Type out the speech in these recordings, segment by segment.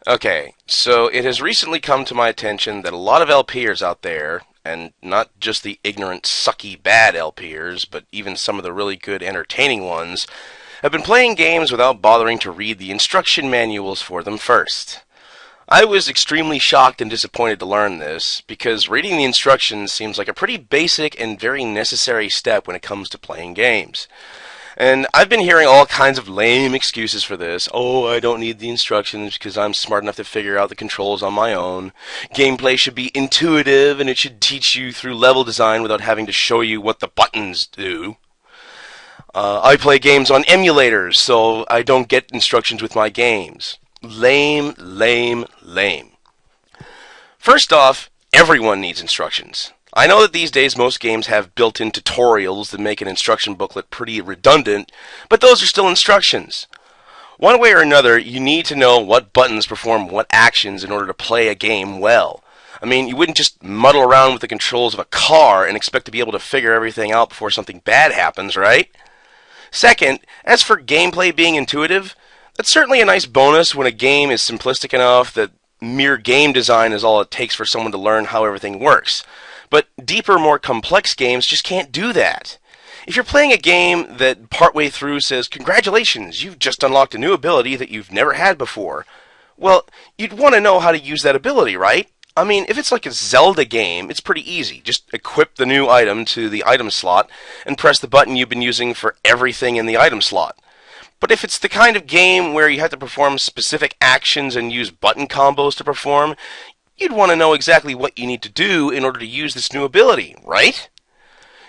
Okay, so it has recently come to my attention that a lot of LPers out there, and not just the ignorant, sucky, bad LPers, but even some of the really good, entertaining ones, have been playing games without bothering to read the instruction manuals for them first. I was extremely shocked and disappointed to learn this, because reading the instructions seems like a pretty basic and very necessary step when it comes to playing games. And I've been hearing all kinds of lame excuses for this. Oh, I don't need the instructions because I'm smart enough to figure out the controls on my own. Gameplay should be intuitive and it should teach you through level design without having to show you what the buttons do. I play games on emulators, so I don't get instructions with my games. Lame, lame, lame. First off, everyone needs instructions. I know that these days most games have built-in tutorials that make an instruction booklet pretty redundant, but those are still instructions. One way or another, you need to know what buttons perform what actions in order to play a game well. I mean, you wouldn't just muddle around with the controls of a car and expect to be able to figure everything out before something bad happens, right? Second, as for gameplay being intuitive, that's certainly a nice bonus when a game is simplistic enough that mere game design is all it takes for someone to learn how everything works. But deeper, more complex games just can't do that. If you're playing a game that partway through says, "Congratulations, you've just unlocked a new ability that you've never had before," well, you'd want to know how to use that ability, right? I mean, if it's like a Zelda game, it's pretty easy. Just equip the new item to the item slot and press the button you've been using for everything in the item slot. But if it's the kind of game where you have to perform specific actions and use button combos to perform, you'd want to know exactly what you need to do in order to use this new ability, right?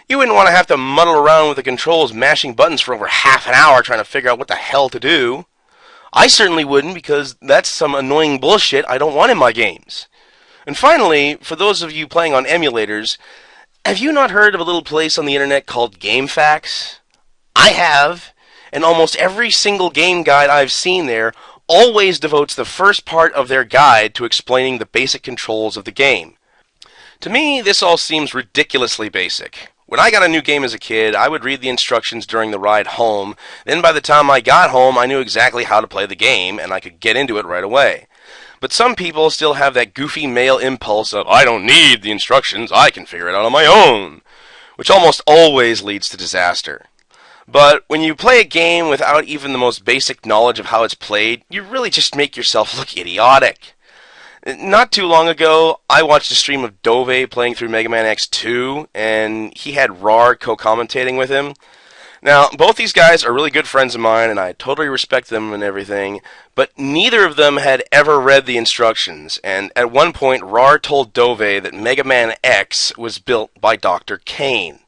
You wouldn't want to have to muddle around with the controls mashing buttons for over half an hour trying to figure out what the hell to do. I certainly wouldn't, because that's some annoying bullshit I don't want in my games. And finally, for those of you playing on emulators, have you not heard of a little place on the internet called GameFAQs? I have, and almost every single game guide I've seen there always devotes the first part of their guide to explaining the basic controls of the game. To me, this all seems ridiculously basic. When I got a new game as a kid, I would read the instructions during the ride home, then by the time I got home, I knew exactly how to play the game, and I could get into it right away. But some people still have that goofy male impulse of, "I don't need the instructions, I can figure it out on my own," which almost always leads to disaster. But when you play a game without even the most basic knowledge of how it's played, you really just make yourself look idiotic. Not too long ago, I watched a stream of Dove playing through Mega Man X2, and he had RAR co-commentating with him. Now, both these guys are really good friends of mine, and I totally respect them and everything, but neither of them had ever read the instructions, and at one point, RAR told Dove that Mega Man X was built by Dr. Kane.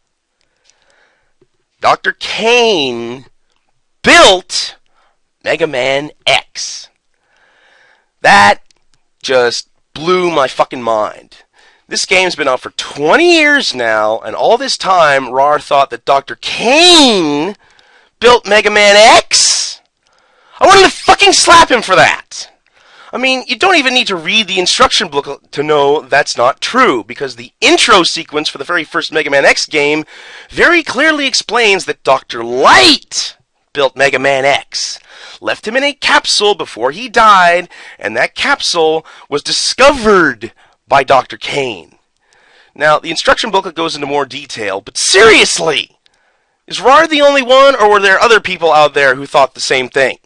Dr. Kane built Mega Man X. That just blew my fucking mind. This game's been out for 20 years now, and all this time, RAR thought that Dr. Kane built Mega Man X? I wanted to fucking slap him for that! I mean, you don't even need to read the instruction booklet to know that's not true, because the intro sequence for the very first Mega Man X game very clearly explains that Dr. Light built Mega Man X, left him in a capsule before he died, and that capsule was discovered by Dr. Kane. Now, the instruction booklet goes into more detail, but seriously! Is RAR the only one, or were there other people out there who thought the same thing?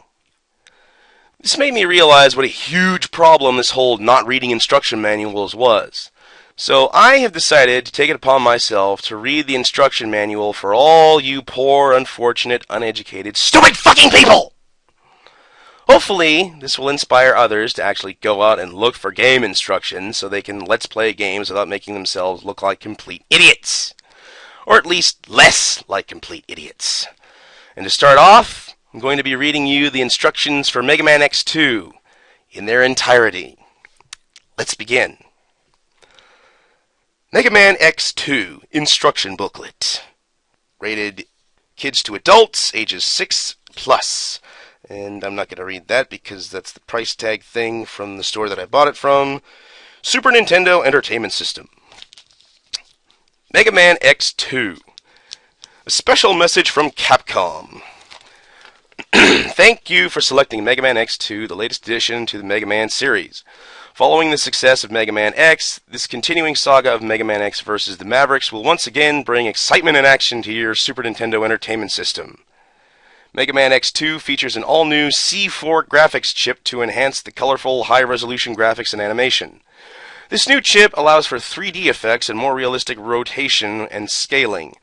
This made me realize what a huge problem this whole not reading instruction manuals was. So I have decided to take it upon myself to read the instruction manual for all you poor, unfortunate, uneducated, stupid fucking people! Hopefully, this will inspire others to actually go out and look for game instructions so they can let's play games without making themselves look like complete idiots. Or at least less like complete idiots. And to start off, I'm going to be reading you the instructions for Mega Man X2 in their entirety. Let's begin. Mega Man X2 Instruction Booklet. Rated kids to adults, ages 6+. And I'm not going to read that because that's the price tag thing from the store that I bought it from. Super Nintendo Entertainment System. Mega Man X2. A special message from Capcom. Thank you for selecting Mega Man X2, the latest addition to the Mega Man series. Following the success of Mega Man X, this continuing saga of Mega Man X vs. the Mavericks will once again bring excitement and action to your Super Nintendo Entertainment System. Mega Man X2 features an all-new C4 graphics chip to enhance the colorful, high-resolution graphics and animation. This new chip allows for 3D effects and more realistic rotation and scaling.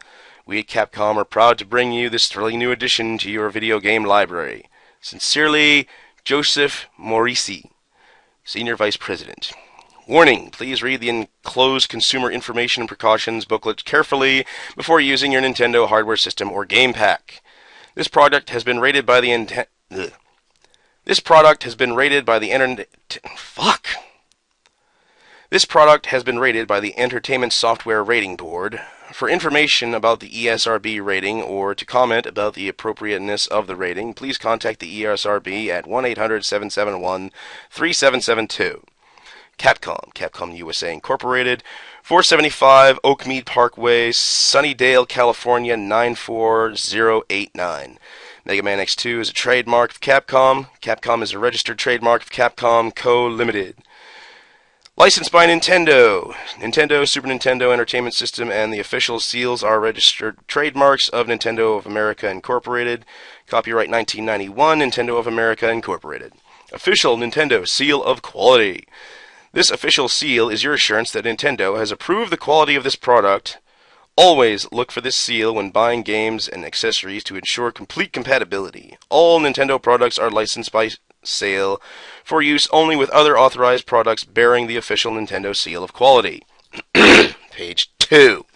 We at Capcom are proud to bring you this thrilling new addition to your video game library. Sincerely, Joseph Morisi, Senior Vice President. Warning, please read the enclosed Consumer Information and Precautions booklet carefully before using your Nintendo hardware system or game pack. This product has been rated by the This product has been rated by the Entertainment Software Rating Board. For information about the ESRB rating or to comment about the appropriateness of the rating, please contact the ESRB at 1-800-771-3772. Capcom USA Incorporated, 475 Oakmead Parkway, Sunnydale, California, 94089. Mega Man X2 is a trademark of Capcom. Capcom is a registered trademark of Capcom Co. Limited. Licensed by Nintendo. Nintendo, Super Nintendo Entertainment System, and the official seals are registered trademarks of Nintendo of America Incorporated. Copyright 1991, Nintendo of America Incorporated. Official Nintendo Seal of Quality. This official seal is your assurance that Nintendo has approved the quality of this product. Always look for this seal when buying games and accessories to ensure complete compatibility. All Nintendo products are licensed by sale for use only with other authorized products bearing the official Nintendo Seal of Quality. Page 2.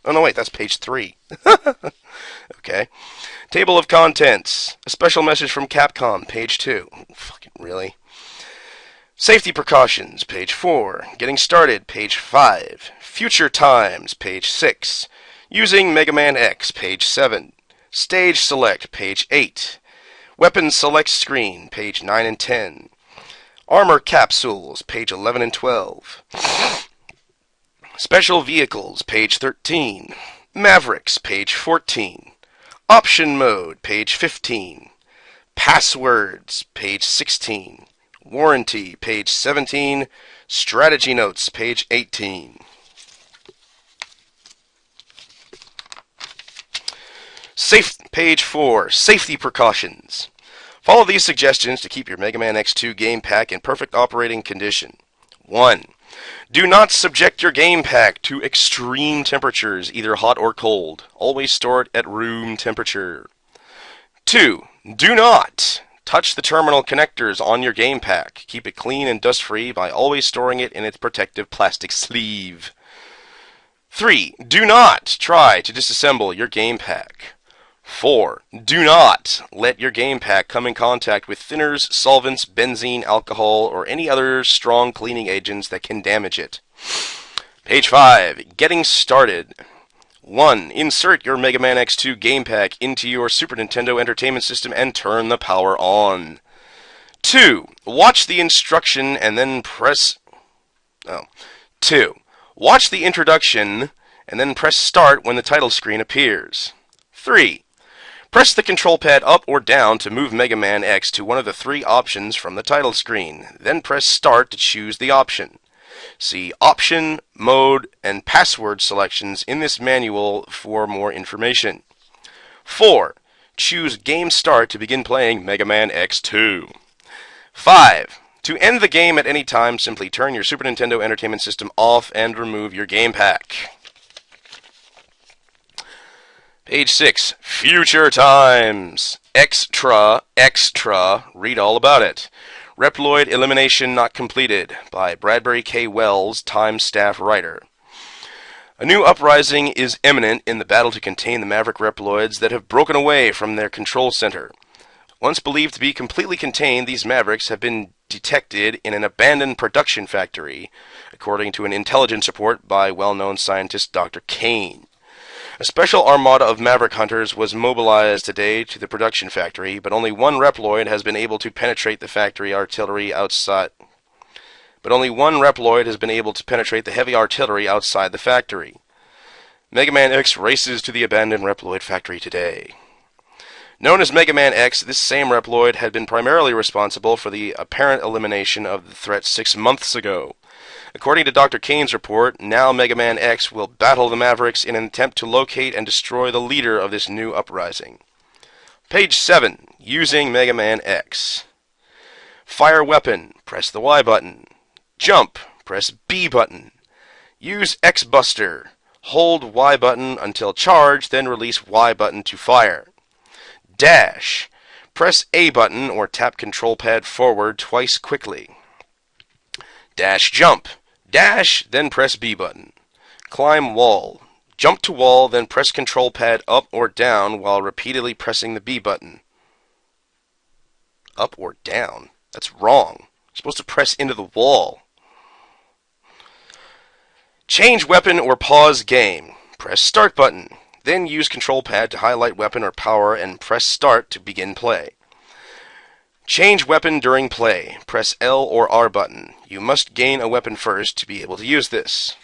Oh no, wait, that's page 3. Okay. Table of Contents. A special message from Capcom, page 2. Fucking really? Safety Precautions, page 4. Getting Started, page 5. Future Times, page 6. Using Mega Man X, page 7. Stage Select, page 8. Weapons Select Screen, page 9 and 10. Armor Capsules, page 11 and 12. Special Vehicles, page 13. Mavericks, page 14. Option Mode, page 15. Passwords, page 16. Warranty, page 17. Strategy Notes, page 18. Page 4. Safety Precautions. Follow these suggestions to keep your Mega Man X2 game pack in perfect operating condition. 1. Do not subject your game pack to extreme temperatures, either hot or cold. Always store it at room temperature. 2. Do not touch the terminal connectors on your game pack. Keep it clean and dust-free by always storing it in its protective plastic sleeve. 3. Do not try to disassemble your game pack. 4. Do not let your game pack come in contact with thinners, solvents, benzene, alcohol, or any other strong cleaning agents that can damage it. Page 5. Getting Started. 1. Insert your Mega Man X2 game pack into your Super Nintendo Entertainment System and turn the power on. 2. Watch the instruction and then press... 2. Watch the introduction and then press Start when the title screen appears. 3. Press the control pad up or down to move Mega Man X to one of the 3 options from the title screen. Then press Start to choose the option. See Option, Mode, and Password selections in this manual for more information. 4. Choose Game Start to begin playing Mega Man X2. 5. To end the game at any time, simply turn your Super Nintendo Entertainment System off and remove your game pack. Page 6. Future Times. Extra. Read all about it. Reploid Elimination Not Completed by Bradbury K. Wells, Time staff writer. A new uprising is imminent in the battle to contain the Maverick Reploids that have broken away from their control center. Once believed to be completely contained, these Mavericks have been detected in an abandoned production factory, according to an intelligence report by well-known scientist Dr. Kane. A special armada of Maverick hunters was mobilized today to the production factory, but only one Reploid has been able to penetrate the factory artillery outside. But only one Reploid has been able to penetrate the heavy artillery outside the factory. Mega Man X races to the abandoned Reploid factory today. Known as Mega Man X, this same Reploid had been primarily responsible for the apparent elimination of the threat 6 months ago. According to Dr. Kane's report, now Mega Man X will battle the Mavericks in an attempt to locate and destroy the leader of this new uprising. Page 7. Using Mega Man X. Fire weapon, press the Y button. Jump, press B button. Use X Buster. Hold Y button until charged, then release Y button to fire. Dash. Press A button or tap control pad forward twice quickly. Dash jump. Dash, then press B button. Climb wall. Jump to wall, then press control pad up or down while repeatedly pressing the B button. Up or down? That's wrong. You're supposed to press into the wall. Change weapon or pause game. Press start button. Then use control pad to highlight weapon or power and press start to begin play. Change weapon during play. Press L or R button. You must gain a weapon first to be able to use this.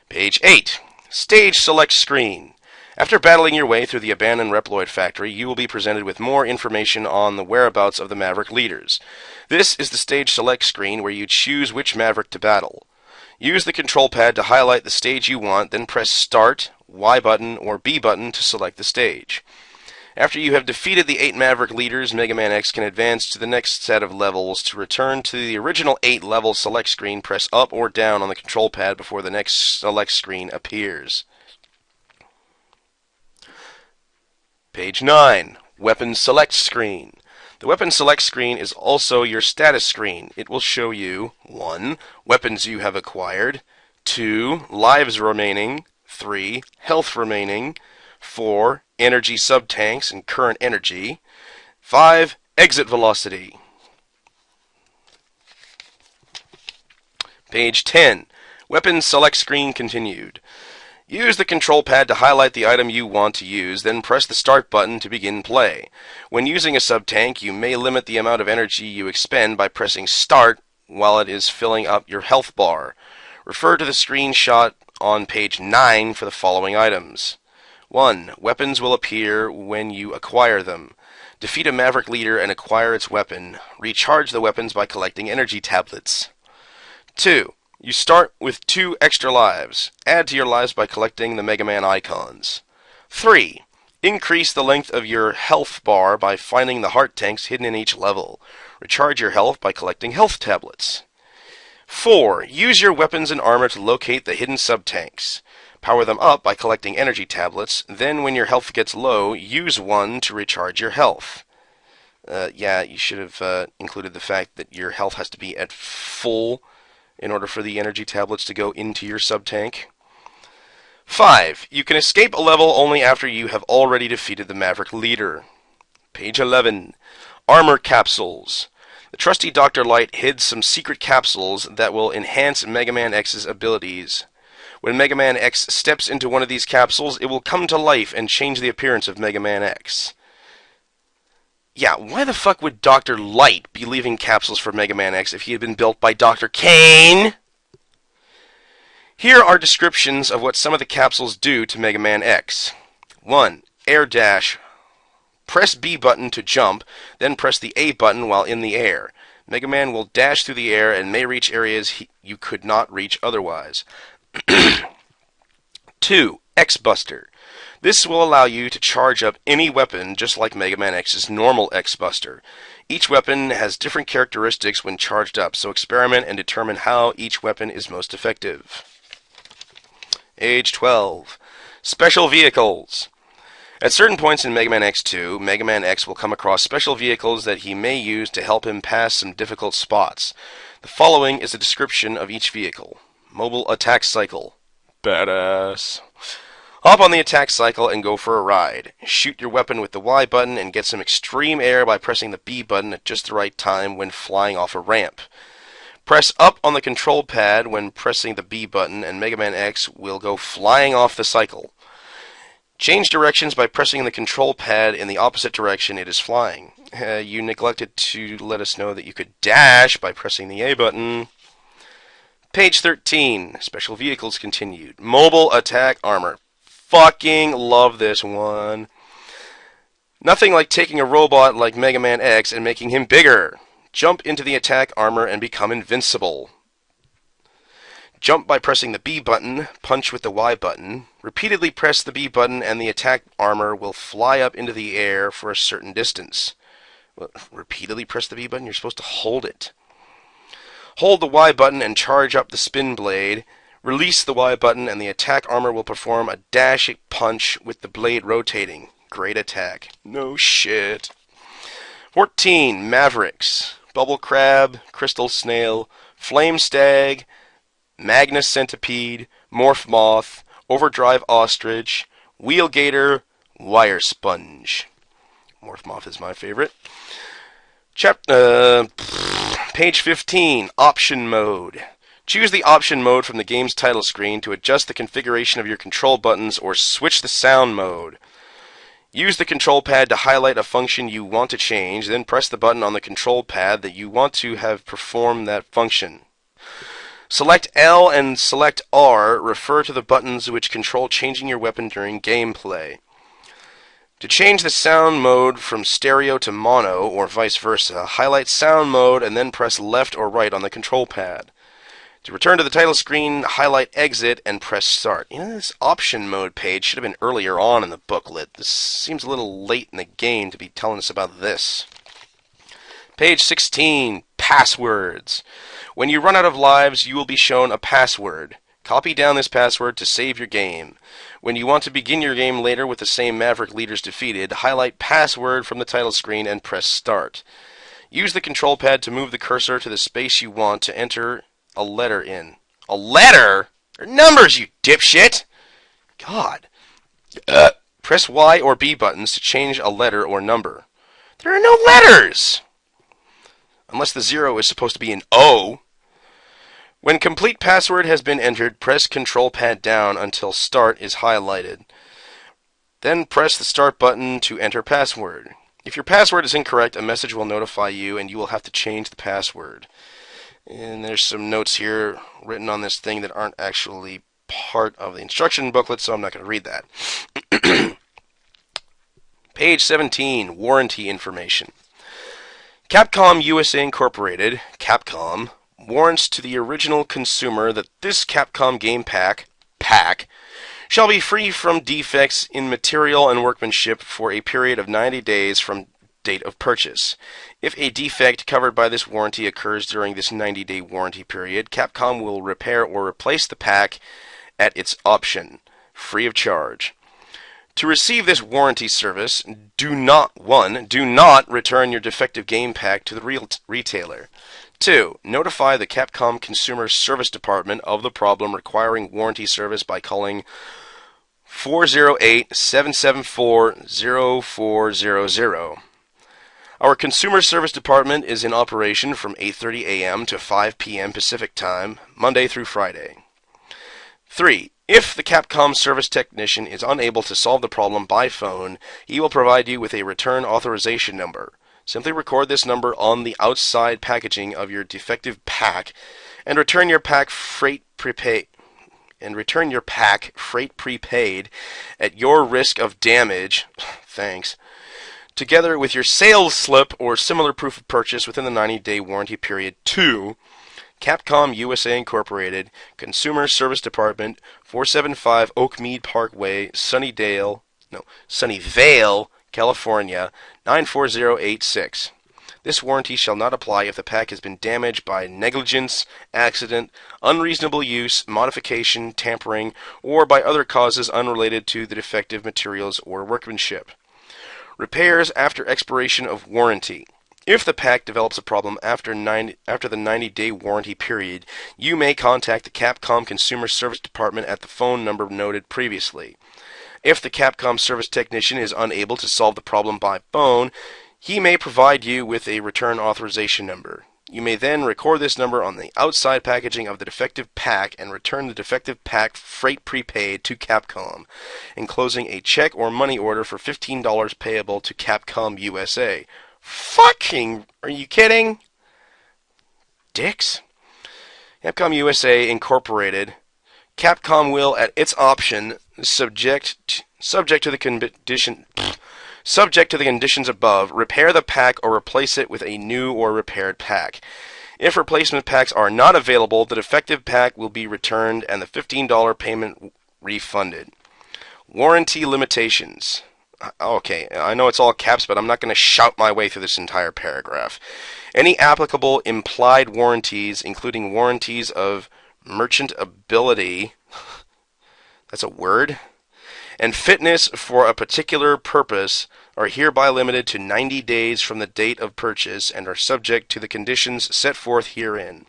Page 8. Stage select screen. After battling your way through the abandoned Reploid factory, you will be presented with more information on the whereabouts of the Maverick leaders. This is the stage select screen where you choose which Maverick to battle. Use the control pad to highlight the stage you want, then press Start, Y button, or B button to select the stage. After you have defeated the 8 Maverick leaders, Mega Man X can advance to the next set of levels. To return to the original 8-level select screen, press up or down on the control pad before the next select screen appears. Page 9. Weapon Select Screen. The Weapon Select Screen is also your status screen. It will show you 1. Weapons you have acquired, 2. Lives remaining, 3. Health remaining, 4. Energy sub-tanks and current energy, 5. Exit velocity. Page 10. Weapon Select Screen continued. Use the control pad to highlight the item you want to use, then press the start button to begin play. When using a sub-tank, you may limit the amount of energy you expend by pressing start while it is filling up your health bar. Refer to the screenshot on page 9 for the following items. 1. Weapons will appear when you acquire them. Defeat a Maverick leader and acquire its weapon. Recharge the weapons by collecting energy tablets. 2. You start with 2 extra lives. Add to your lives by collecting the Mega Man icons. 3. Increase the length of your health bar by finding the heart tanks hidden in each level. Recharge your health by collecting health tablets. 4. Use your weapons and armor to locate the hidden sub-tanks. Power them up by collecting energy tablets. Then when your health gets low, use one to recharge your health. Yeah, you should have included the fact that your health has to be at full in order for the energy tablets to go into your sub-tank. 5. You can escape a level only after you have already defeated the Maverick leader. Page 11. Armor capsules. The trusty Dr. Light hid some secret capsules that will enhance Mega Man X's abilities. When Mega Man X steps into one of these capsules, it will come to life and change the appearance of Mega Man X. Yeah, why the fuck would Dr. Light be leaving capsules for Mega Man X if he had been built by Dr. Kane? Here are descriptions of what some of the capsules do to Mega Man X. 1. Air dash. Press B button to jump, then press the A button while in the air. Mega Man will dash through the air and may reach areas you could not reach otherwise. 2. X-Buster. This will allow you to charge up any weapon just like Mega Man X's normal X-Buster. Each weapon has different characteristics when charged up, so experiment and determine how each weapon is most effective. Age 12. Special vehicles. At certain points in Mega Man X2, Mega Man X will come across special vehicles that he may use to help him pass some difficult spots. The following is a description of each vehicle. Mobile attack cycle. Badass. Hop on the attack cycle and go for a ride. Shoot your weapon with the Y button and get some extreme air by pressing the B button at just the right time when flying off a ramp. Press up on the control pad when pressing the B button and Mega Man X will go flying off the cycle. Change directions by pressing the control pad in the opposite direction it is flying. You neglected to let us know that you could dash by pressing the A button. Page 13. Special vehicles continued. Mobile attack armor. Fucking love this one. Nothing like taking a robot like Mega Man X and making him bigger. Jump into the attack armor and become invincible. Jump by pressing the B button, punch with the Y button. Repeatedly press the B button and the attack armor will fly up into the air for a certain distance. Well, repeatedly press the B button? You're supposed to hold it. Hold the Y button and charge up the spin blade. Release the Y button and the attack armor will perform a dash punch with the blade rotating. Great attack. No shit. 14. Mavericks. Bubble Crab, Crystal Snail, Flame Stag, Magnus Centipede, Morph Moth, Overdrive Ostrich, Wheel Gator, Wire Sponge. Morph Moth is my favorite. Page 15, Option Mode. Choose the option mode from the game's title screen to adjust the configuration of your control buttons or switch the sound mode. Use the control pad to highlight a function you want to change, then press the button on the control pad that you want to have perform that function. Select L and select R refer to the buttons which control changing your weapon during gameplay. To change the sound mode from stereo to mono, or vice versa, highlight sound mode and then press left or right on the control pad. To return to the title screen, highlight exit and press start. You know, this option mode page should have been earlier on in the booklet. This seems a little late in the game to be telling us about this. Page 16, Passwords. When you run out of lives, you will be shown a password. Copy down this password to save your game. When you want to begin your game later with the same Maverick leaders defeated, highlight Password from the title screen and press Start. Use the control pad to move the cursor to the space you want to enter a letter in. A letter? They're numbers, you dipshit! God. Press Y or B buttons to change a letter or number. There are no letters! Unless the 0 is supposed to be an O. When complete password has been entered, press control pad down until start is highlighted. Then press the start button to enter password. If your password is incorrect, a message will notify you and you will have to change the password. And there's some notes here written on this thing that aren't actually part of the instruction booklet, so I'm not going to read that. Page 17, Warranty Information. Capcom USA Incorporated, Capcom, warrants to the original consumer that this Capcom game pack shall be free from defects in material and workmanship for a period of 90 days from date of purchase. If a defect covered by this warranty occurs during this 90-day warranty period, Capcom will repair or replace the pack at its option, free of charge. To receive this warranty service, do not return your defective game pack to the retailer. 2. Notify the Capcom Consumer Service Department of the problem requiring warranty service by calling 408-774-0400. Our Consumer Service Department is in operation from 8:30 a.m. to 5 p.m. Pacific Time, Monday through Friday. 3. If the Capcom service technician is unable to solve the problem by phone, he will provide you with a return authorization number. Simply record this number on the outside packaging of your defective pack and return your pack freight prepaid at your risk of damage. Thanks. Together with your sales slip or similar proof of purchase within the 90-day warranty period. 2. Capcom USA Incorporated, Consumer Service Department, 475 Oakmead Parkway, Sunnyvale, California, 94086. This warranty shall not apply if the pack has been damaged by negligence, accident, unreasonable use, modification, tampering, or by other causes unrelated to the defective materials or workmanship. Repairs after expiration of warranty. If the pack develops a problem after the 90-day warranty period, you may contact the Capcom Consumer Service Department at the phone number noted previously. If the Capcom service technician is unable to solve the problem by phone, he may provide you with a return authorization number. You may then record this number on the outside packaging of the defective pack and return the defective pack freight prepaid to Capcom, enclosing a check or money order for $15 payable to Capcom USA. Fucking, are you kidding? Dicks. Capcom USA Incorporated. Capcom will, at its option, subject to the condition Subject to the conditions above, repair the pack or replace it with a new or repaired pack. If replacement packs are not available, the defective pack will be returned and the $15 payment refunded. Warranty limitations. Okay, I know it's all caps, but I'm not going to shout my way through this entire paragraph. Any applicable implied warranties, including warranties of merchantability, that's a word, and fitness for a particular purpose, are hereby limited to 90 days from the date of purchase and are subject to the conditions set forth herein.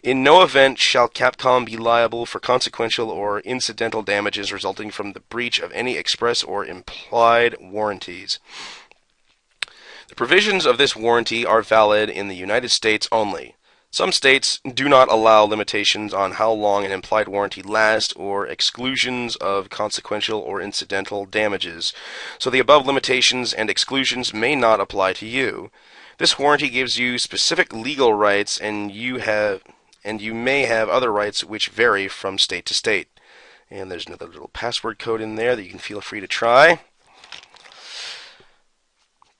In no event shall Capcom be liable for consequential or incidental damages resulting from the breach of any express or implied warranties. The provisions of this warranty are valid in the United States only. Some states do not allow limitations on how long an implied warranty lasts or exclusions of consequential or incidental damages, so the above limitations and exclusions may not apply to you. This warranty gives you specific legal rights, and you may have other rights which vary from state to state. And there's another little password code in there that you can feel free to try.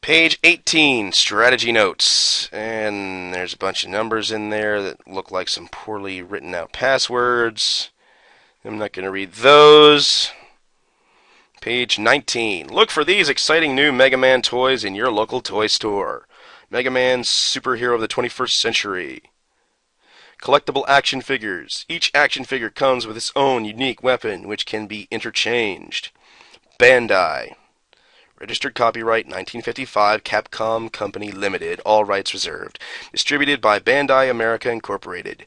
Page 18, strategy notes, and there's a bunch of numbers in there that look like some poorly written out passwords. I'm not going to read those. Page 19, look for these exciting new Mega Man toys in your local toy store. Mega Man, superhero of the 21st century. Collectible action figures. Each action figure comes with its own unique weapon, which can be interchanged. Bandai. Registered copyright 1955, Capcom Company Limited, all rights reserved. Distributed by Bandai America Incorporated.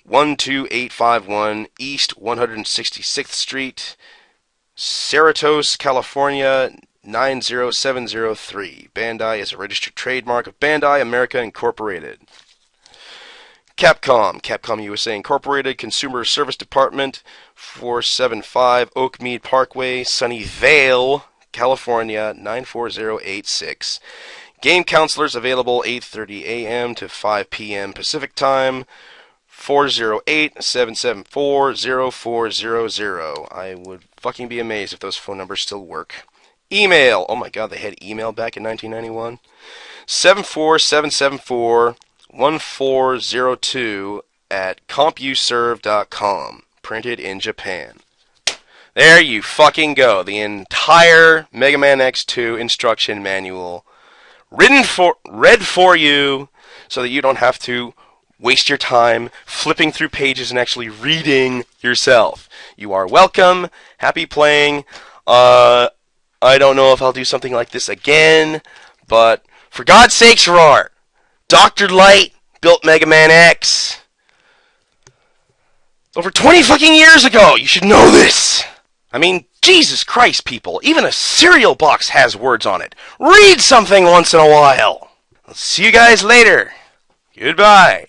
12851 East 166th Street, Cerritos, California 90703. Bandai is a registered trademark of Bandai America Incorporated. Capcom USA Incorporated, Consumer Service Department, 475 Oakmead Parkway, Sunnyvale, California 94086. Game counselors available 8:30 a.m. to 5 p.m. Pacific Time. 408-774-0400. I would fucking be amazed if those phone numbers still work. Email. Oh my god, they had email back in 1991. 74774-1402 at compuserve.com. Printed in Japan. There you fucking go. The entire Mega Man X2 instruction manual read for you so that you don't have to waste your time flipping through pages and actually reading yourself. You are welcome. Happy playing. I don't know if I'll do something like this again, but for God's sakes, Roar, Dr. Light built Mega Man X over 20 fucking years ago. You should know this. I mean, Jesus Christ, people. Even a cereal box has words on it. Read something once in a while. I'll see you guys later. Goodbye.